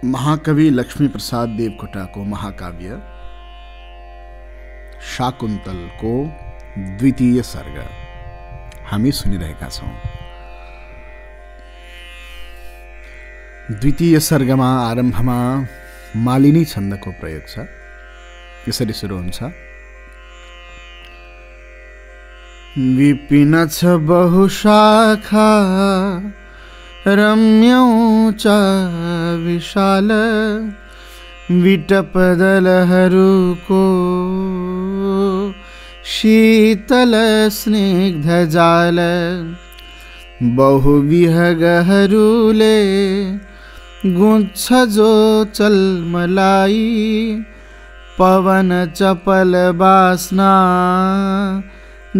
महाकवि लक्ष्मी प्रसाद देवकोटाको महाकाव्य शाकुन्तलको द्वितीय सर्ग हामी सुनिरहेका छौं। द्वितीय सर्गमा आरम्भमा मालिनी छन्दको प्रयोग छ। यसरी सुरु हुन्छ। विपिन छ बहुशाखा रम्यौच विशाल विटपदलहरूको शीतल स्निग्ध जाल बहुविहगहरूले गुन्छ जो चल्मलाई पवन चपल बास्ना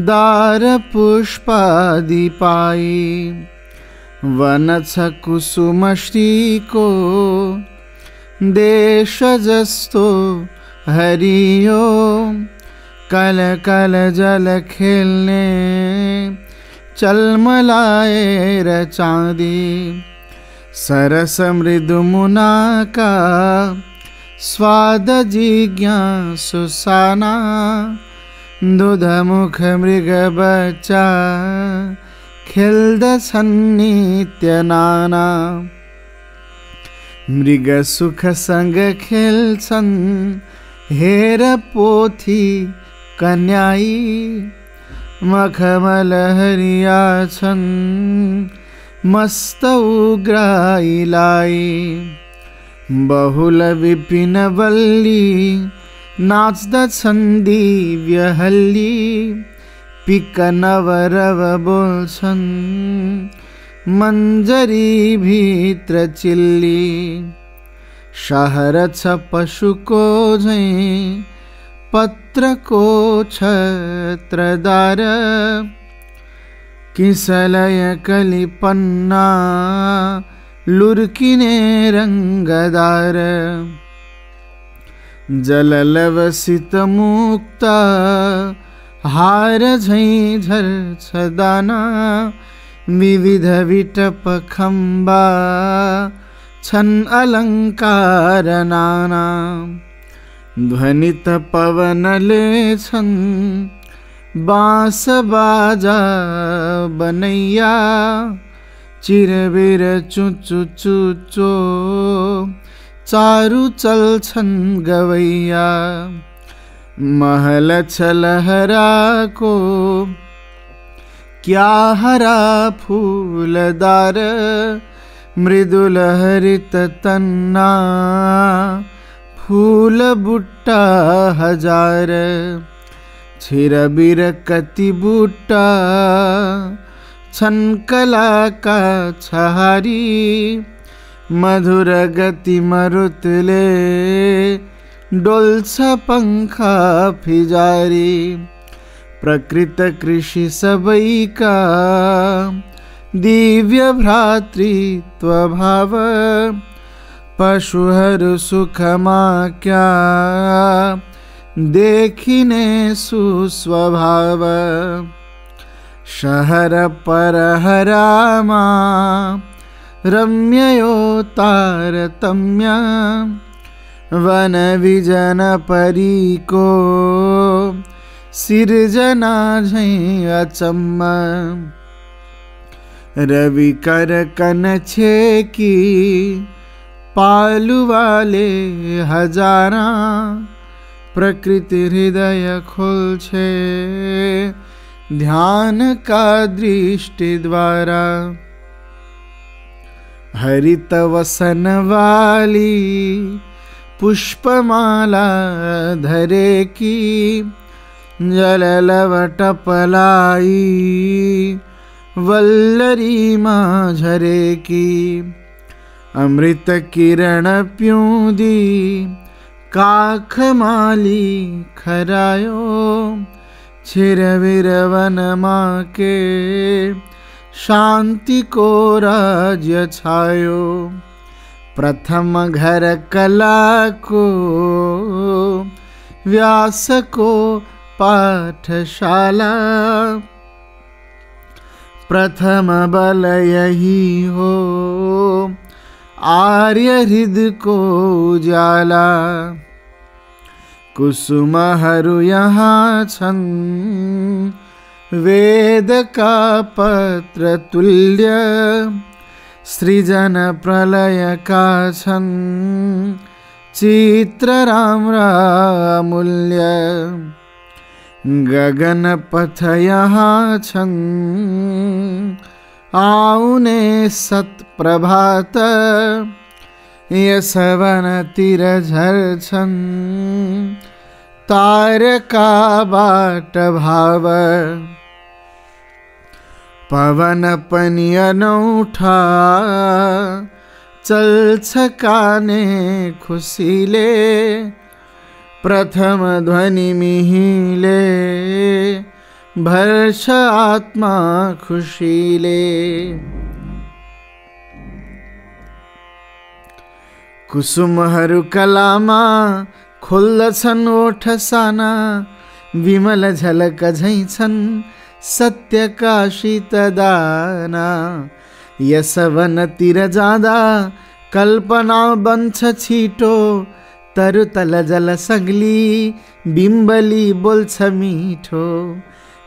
दार पुष्पादि पाई वन छ कुसुमश्रीको देश जस्तो हरियो कल कल जल खेल्ने चलमलाएर चाँदी सरस मृदु मुनाका स्वाद जिज्ञासु साना दुध मुख मृग बच्चा खेल्दछन् नित्य नाना मृग सुख सँग खेल्छन् हेर पोथी कन्याई मखमल हरिया छन् मस्त उग्राईलाई बहुल विपिन बल्ली नाच्दछन् दिव्य हल्ली पिक नवरव बोल्छन् मञ्जरी भित्र चिल्ली शहर छ पशुको झैं पत्रको छत्रदार किसलय कलिपन्ना लुर्किने रङ्गदार जललवसित मुक्त हार झैं झर्छ दाना विविध विटप खम्बा छन् अलङ्कार नाना ध्वनित पवनले छन् बाँस बाजा बनैया चिरबिर चुचु चुचो चारु चल्छन् गवैया महल छ लहराको क्या हरा फूलदार मृदुल हरित तन्ना फूल बुट्टा हजार छिरबिर कति बुट्टा छन् कलाका छहारी मधुर गति मरुतले डोल्छ पंखा फिजारी प्रकृत कृषि सबैका दिव्य भ्रातृत्व भाव पशुहरू सुखमा क्या देखिने सुस्वभाव शहर परहरामा रम्य यो तारतम्य वन विजन परीको सिर्जना झैं अचम्म रवि कर कन छेकी पालु वाले हजारा प्रकृति हृदय खोल्छे ध्यान का दृष्टि द्वारा हरित वसन वाली पुष्पमाला धरे की जललवट पलाई वल्लरी माझरे की अमृत किरण प्यूदी काख माली खरायो छिरविर वन माँ के शांति को राज्य छायो प्रथम घर कला को व्यास को पाठशाला प्रथम बल यही हो आर्य हृदय को उजाला। कुसुमहरू यहाँ छन् वेद का पत्र तुल्य, सृजन प्रलय का छन् चित्र राम्रा मूल्य। गगन पथ यहाँ छन् आउने सत्प्रभात, यसवनतिर झर्छन् तारकाबाट भाव। पवन पनि अनौठा चल्छ काने खुसीले, प्रथम ध्वनि मिहिले भर्छ आत्मा खुशीले। कुसुमहरू कलामा खोल्दछन् ओठ साना, विमल झलक झैं छन् सत्यका शीतदाना। यसवनतिर जाँदा कल्पना बन्छ छिटो, तरुतल जल सग्ली बिम्बली बोल्छ मिठो।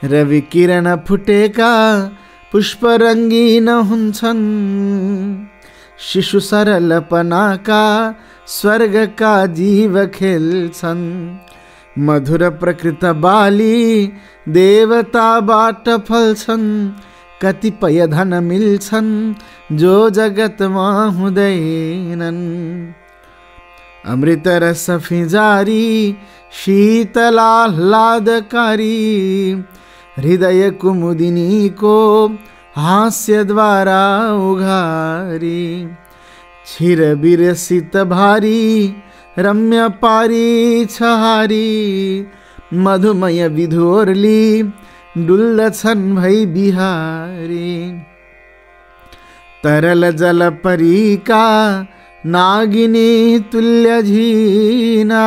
रवि किरण फुटेका पुष्प रङ्गीन हुन्छन्, शिशु सरलपनाका स्वर्गका जीव खेल्छन्। मधुर प्रकृत बाली देवताबाट फल्छन्, कतिपय धन मिल्छन् जो जगतमा हुँदैनन्। अमृत रस फिंजारी शीतलाह्लादकारी, हृदय कुमुदिनी को हास्य द्वारा उघारी। क्षीर विरसित भारी रम्य पारी छहारी, मधुमय विधोर्ली डुल्दछन् भई बिहारी। तरल जल परीका नागिनी तुल्य झीना,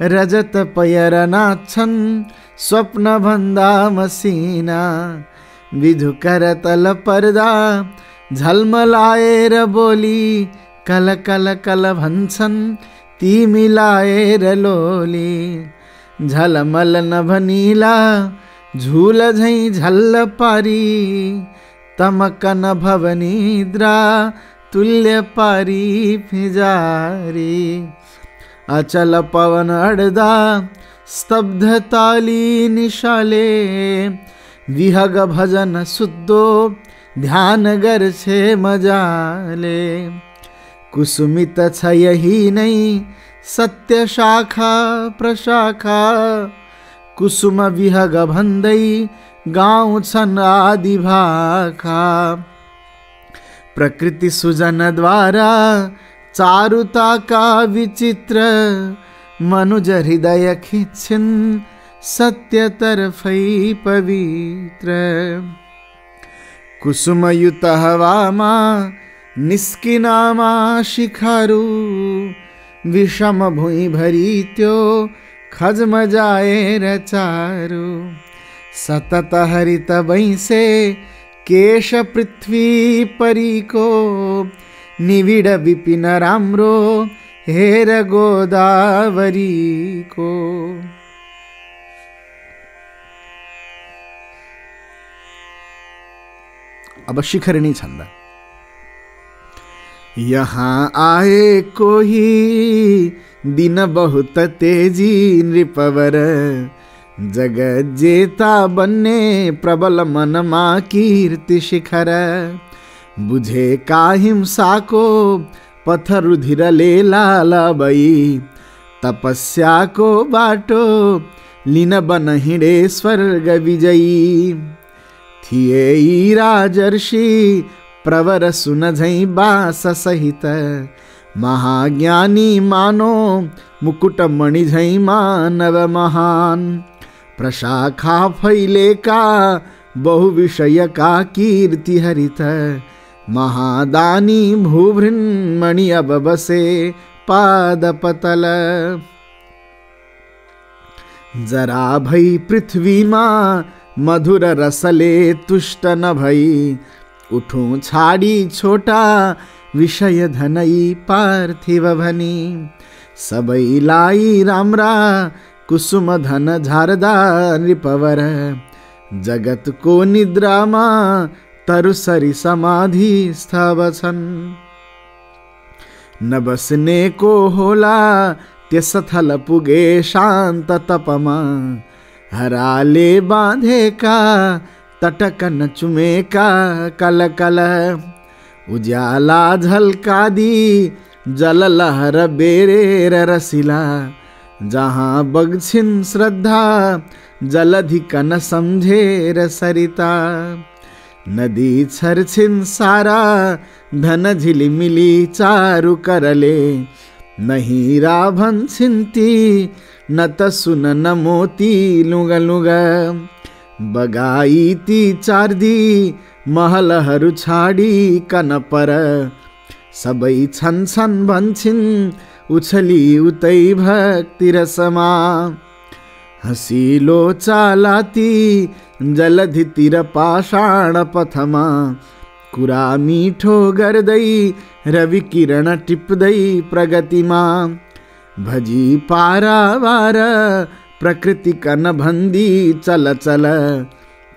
रजत पयर नाच्छन् स्वप्न भन्दा मसिना। विधु करतल पर्दा झलमलाएर बोली, कल कल कल भन्छन् ती मिलाएर लोली। झलमल नभनीला झूल झैं झल्ल पारी, तमक नभव निद्रा तुल्य पारी फिजारी। अचल पवन अड्दा स्तब्ध ताली निशाले, विहग भजन सुद्धो ध्यान गर्छे मजाले। कुसुमित छ यही नै सत्य शाखा प्रशाखा, कुसुम विहग भन्दै गाउँछन् आदि भाखा। प्रकृति सुजन द्वारा चारुता का विचित्र, मनुज हृदय खिच्छिन् सत्य तर्फै पवित्र। कुसुमयुत हवामा निस्किनामा शिखारु, विषम भुइँ भरी त्यो खजमजाएर चारु। सतत हरित बैसे केश पृथ्वी परीको, निविड विपिन राम्रो हेर गोदावरी को। अब शिखरिणी छंद। यहाँ आए कोही दिन बहुत तेजी नृपवर, जगत जेता बन्ने प्रबल मनमा कीर्ति शिखर। बुझे का हिंसा को पथ रुधिरले लालबई, तपस्या को बाटो लिन बन हिँडे स्वर्ग विजयी। थिए यी राजर्षि प्रवर सुन झैं बास सहित, महाज्ञानी मानो मुकुट मणि झैं मानव महान। प्रशाखा फैलेका बहु विषय का कीर्ति हरित, महादानी भूभृन्मणि अब बसे पाद पतल। जरा भई पृथ्वी मा मधुर रसले तुष्ट न भई, उठूं छाडी छोटा विषय धनै पार्थिव भनी। सबैलाई राम्रा कुसुम धन झार्दा नृपवर। जगतको निद्रामा तरुसरी समाधिस्थ बछन्। नबस्नेको होला त्यस थल पुगे शान्त तपमा। हराले बाँधेका तटकन चुमेका कल कल। उज्याला झल्कादी जल लहर बेरेर रसिला। जहाँ बग्छिन् श्रद्धा जलधिकन सम्झेर सरिता। नदी छर्छिन् सारा धन झिलिमिली चारु करले। नहीरा भन्छिन् ती न त सुन न मोती लुग लुग। बगाई ती चार्दी महलहरू छाडी कन पर। सबै छन् छन् भन्छिन् उछली उतै भक्ति रसमा। हसिलो चालाती जलधितिर पाषाण पथमा। कुरा मिठो गर्दै रवि किरण टिप्दै प्रगतिमा। भजी पारावार प्रकृति कन भन्दी चल चल।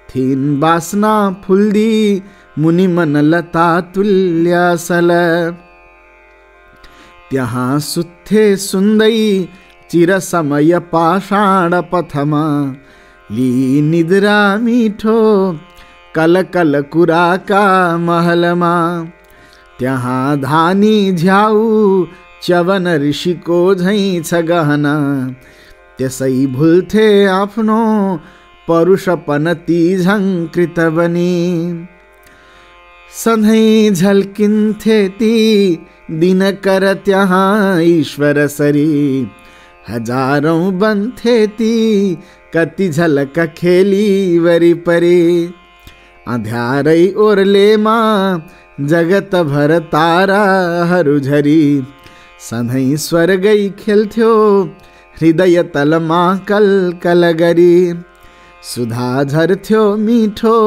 थिन बासना फुल्दी मुनि मन लता तुल्य सल। त्यहाँ सुत्थे सुन्दै चिर समय पाषाण पथमा। ली निद्रा मिठो कल कल कुराका महलमा। त्यहाँ धानी झ्याउ च्यवन ऋषिको झैँ छ गहना। त्यसै भुल्थे आफ्नो परुषपन ती झङ्कृत बनी। सधैँ झल्किन्थे ती दिनकर त्यहाँ ईश्वर सरी। हजारौं बन्थे ती कति झलक खेली वरिपरि। अँध्यारै ओर्लेमा जगत भर ताराहरू झरी। सधैँ स्वर्गै खेल्थ्यो हृदय तलमा कल कल गरी। सुधा झर्थ्यो मिठो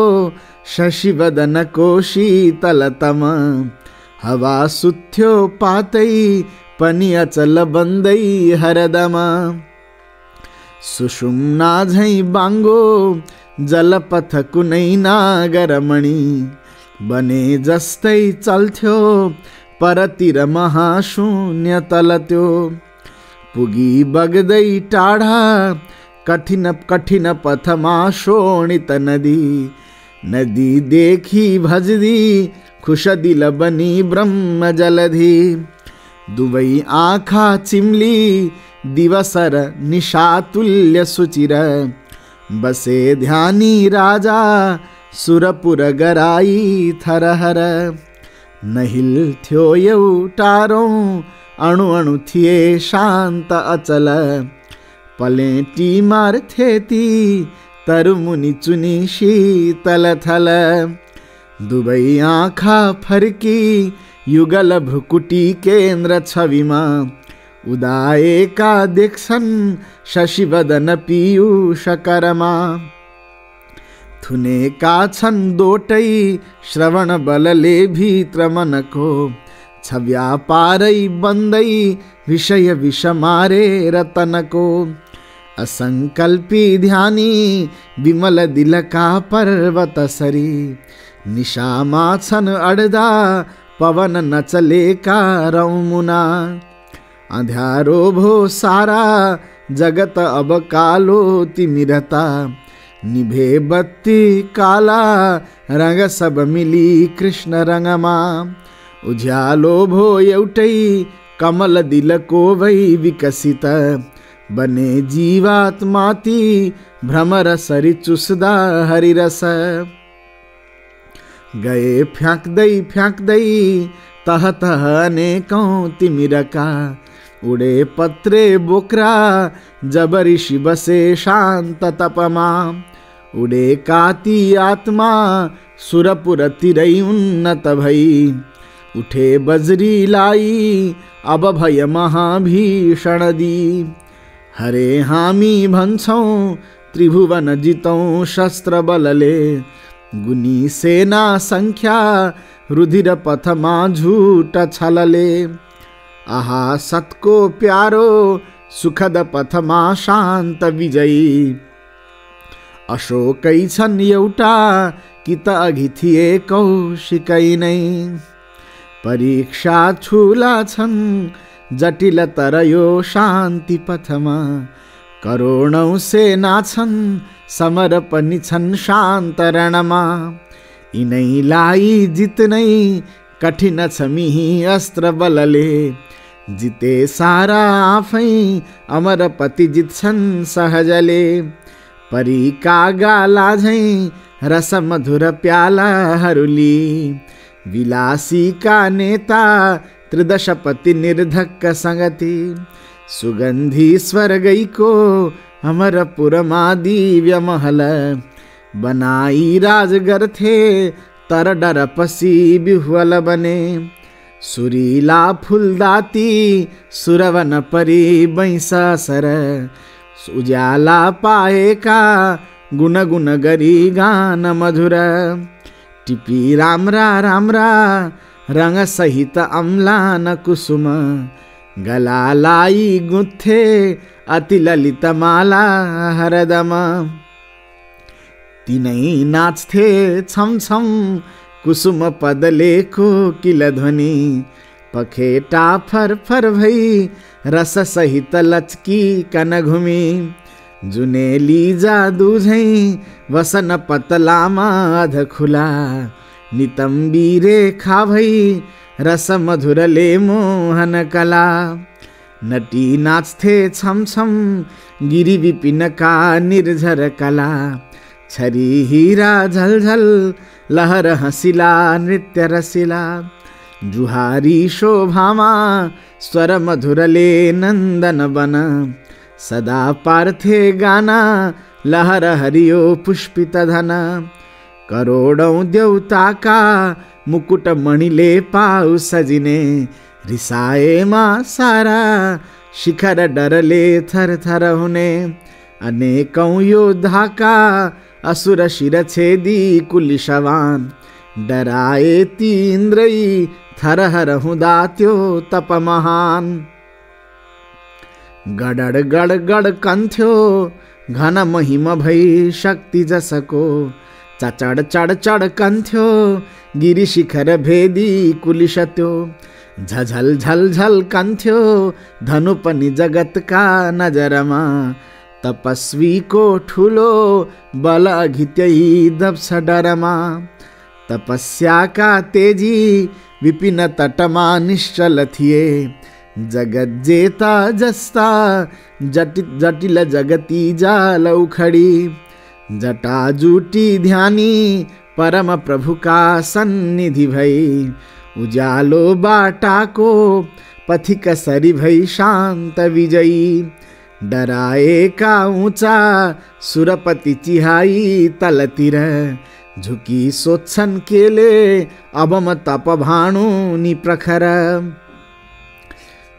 शशिवदनको शीतलतम। हवा सुत्थ्यो पातै पनि अचल बन्दै हरदम। सुषुम्ना झैँ बाङ्गो जलपथ कुनै नागरमणि। बने जस्तै चल्थ्यो परतिर महाशून्य तल त्यो। पुगी बग्दै टाढा कठिन कठिन पथमा शोणित नदी। नदी देखी भजदी खुश दिल बनी ब्रह्म जलधि। दुवै आँखा चिम्ली दिवसर निशातुल्य सुचिर। बसे ध्यानी राजा सुरपुर गराई थरहर। नहिल्थ्यो एउटारौं अणु अणु थिए शान्त अचल। पलेटी मार्थे ती तरुमुनि चुनी शीतल थल। दुवै आँखा फर्की युगल भ्रुकुटी केन्द्र छविमा। उदाएका देख्छन् शशिवदन पीयूष करमा। थुनेका छन् दोटै श्रवण बलले भित्र मनको। छ व्यापारै बन्दै विषय विष मारेर तनको। असंकल्पी ध्यानी विमल दिलका पर्वत सरी। निशामा छन् अड्दा पवन नचलेका रौमुना। अँध्यारो भो सारा जगत अब कालो तिमिरता। निभे बत्ती काला रंग सब मिली कृष्ण रंगमा। उज्यालो भो एउटै कमल दिलको वै विकसित। बने जीवात्माती भ्रमर सरी चुस्दा हरिरस। गए फ्याँक्दै फ्याँक्दै तह तह अनेकौं तिमिरका। उडे पत्रे बोक्रा जब ऋषि बसे शान्त तपमा। उडे काती आत्मा सुरपुर तिरै उन्नत भई। उठे बजरी लाई अब भय महाभीषण दी। हरे हामी भन्छौं त्रिभुवन जितौं शस्त्र बलले। गुनी सेना संख्या रुधिर पथमा झूट छलले। आहा सतको प्यारो सुखद पथमा शान्त विजयी। अशोकै छन् एउटा कि त अघि थिए कौशिकै नै। परीक्षा ठुला छन् जटिल तर यो शान्ति पथमा। करोडौं सेना छन् समर पनि छन् शान्त रणमा। यिनैलाई जित्नै कठिन छ मिही अस्त्र बलले। जिते सारा आफै अमरपति जित्छन् सहजले। परीका गाला झैं रस मधुर प्यालाहरूले। विलासीका नेता त्रिदशपति निर्धक्क संगति। सुगन्धी स्वर्गैको अमरपुरमा दिव्य महल। बनाई राज गर्थे तर डर पसी बिह्वल बने। सुरीला फुलदाती सुरवन परी बैंससर। उज्याला पाएका गुनगुन गरी गान मधुर। टिपी राम्रा राम्रा रंग सहित अम्लान कुसुम। गलालाई गुथे अति ललित माला हरदम। तिनै नाच्थे छमछम कुसुम पदलेको किल ध्वनि। पखेटा फरफर भई रस सहित लचकी कन घुमी। जुनेली जादू झैं वसन पतलामा अध खुला। नितंबी रेखा भई रस मधुरले मोहन कला। नटी नाच्थे छमछम गिरी विपिन का निर्झर कला। छरी हीरा झलझल लहर हसिला नृत्य रसिला। जुहारी शोभामा स्वर मधुरले नंदन बन। सदा पार्थे गाना लहर हरियो पुष्पित धन। करोडौं देवताका मुकुट मणिले पाउ सजिने। रिसाएमा सारा शिखर डरले थर थर हुने। अनेकौं योद्धाका असुर शिर छेदी कुलिशवान। डराए ती इन्द्रै थरहर हुँदा त्यो तप महान। गडड गड गड कन्थ्यो घन महिम भई शक्ति जसको। चड चड चड कन्थ्यो गिरी शिखर भेदी कुलिश त्यो। झझल झल झल कन्थ्यो धनु पनि जगतका नजरमा। तपस्वी को ठुलो बल अघि त्यही दब्छ डरमा। तपस्या का तेजी विपिन तटमा निश्चल थिए। जगत जेता जस्ता जटिल जगती जाल उखड़ी। जटा जुटी ध्यानी परम प्रभु का सन्निधि भई। उजालो बाटाको पथिक सरी भई शांत विजयी। डराए का ऊंचा सुरपति चिहाई तलतिर। झुकी सोच्छन् केले अबम तप भाणु नि प्रखर।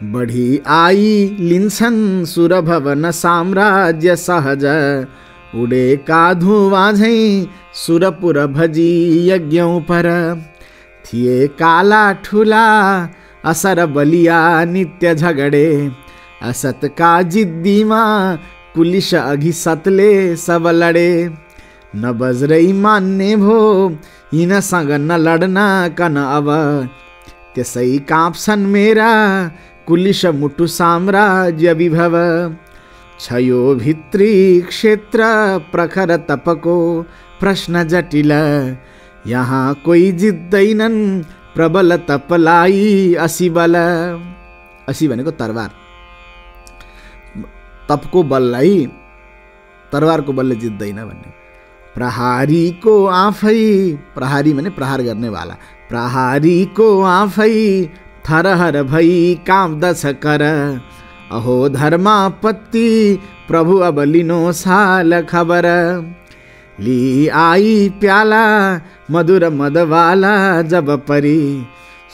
बढी आई लिन्छन् सुर भवन साम्राज्य सहज। उडेका धुवा झैं सुरपुर भजी यज्ञौं पर। थिए काला ठुला असर बलिया नित्य झगडे। असत का जिद्दीमा कुलिश अघि सतले सब लडे। न बज्रै मान्ने भो यिनसँग न लड्न कन अब। त्यसै काँप्छन् मेरा कुलिश मुटु साम्राज्य विभव। छयो भित्री क्षेत्र प्रखर तपको प्रश्न जटिल। यहाँ कोही जित्दैनन् प्रबल तपलाई असी बल। असी भनेको तरवार। तपको बललाई तरवारको बलले जित्दैन भन्ने। प्रहारी को आफै, प्रहारी माने प्रहार गर्ने वाला। प्रहारी को आफै थरहर भई काँप्दछ कर। अहो धर्मापत्ति प्रभु अब लिनो साल खबर। ली आई प्याला मधुर मदवाला जब परी।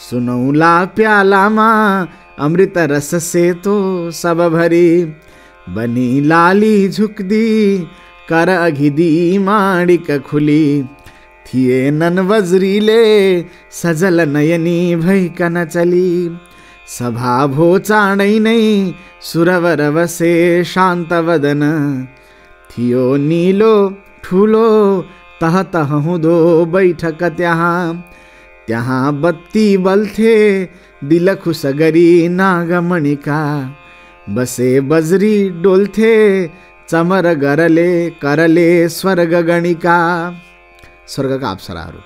सुनौला प्यालामा अमृत रस से तो सब भरी। बनी लाली झुकदी कर अघिदी माणिक खुली। थिएनन् बज्रीले सजल नयनी भइकन चली। सभा भो चाँडै नै सुरवर बसे शान्त वदन। थियो नीलो ठुलो तह तह हुँदो बैठक त्यहाँ। त्यहाँ बत्ती बल्थे दिल खुस गरी नागमणिका। बसे बज्री डोल्थे चमर गरले करले स्वर्ग गणिका। स्वर्गका अप्सराहरू।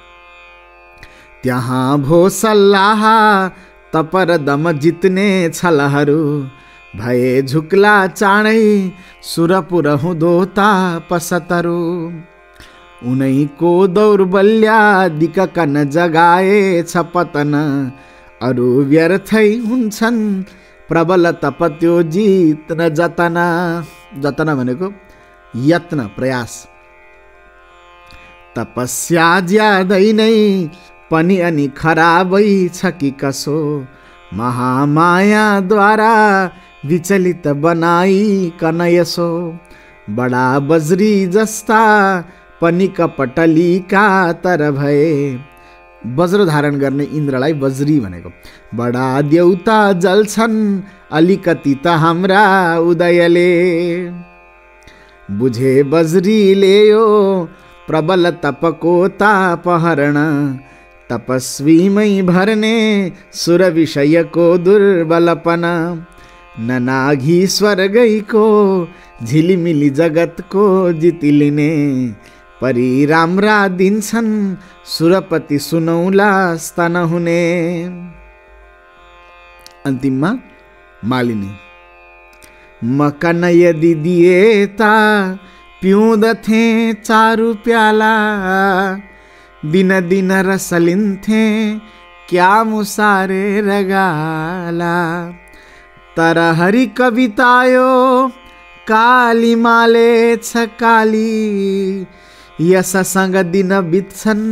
त्यहाँ भो सल्लाह तपर दम जित्ने छलहरू। भए झुक्ला चाँडै सुरपुर हुँदो तापसतरु। उनैको दौर्बल्या दिक्कन जगाए छपतन। अरू व्यर्थै हुन्छन् प्रबल तप त्यो जित्न जतन। जतन भनेको यत्न प्रयास। तपस्या ज्यादै नै पनि अनि खराबै छ कि कसो। महामायाद्वारा विचलित बनाइकन यसो। बडा बज्री जस्ता पनि कपटलीका तर भए। वज्र धारण गर्ने इन्द्रलाई बज्री भनेको। बडा देउता जल्छन् अलिकति त हाम्रा उदयले। बुझे बज्रीले यो प्रबल तपको तापहरण। तपस्वीमै भर्ने सुर विषयको दुर्बलपन। ननाघी स्वर्गैको झिलिमिली जगतको जितिलिने। परि राम्रा दिन्छन् सुरपति सुनौला स्तन हुने। अन्तिममा मालिनी। मकन यदि दिए ता पिउँदथे चारु प्याला। दिन दिन रसलिन्थे क्या मुसारे रगाला। तर हरि कवितायो काली माले छ काली। यससँग दिन बित्छन्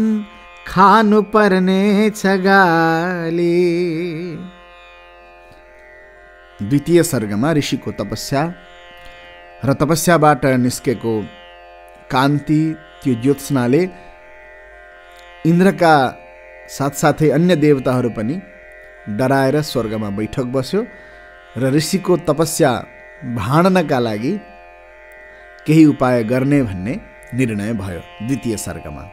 खानु पर्ने छ गाली। द्वितीय सर्गमा ऋषिको तपस्या र तपस्याबाट निस्केको कान्ति, त्यो ज्योत्स्नाले इन्द्रका साथसाथै अन्य देवताहरू पनि डराएर स्वर्गमा बैठक बस्यो र ऋषिको तपस्या भाँड्नका लागि केही उपाय गर्ने भन्ने निर्णय भयो द्वितीय सर्गमा।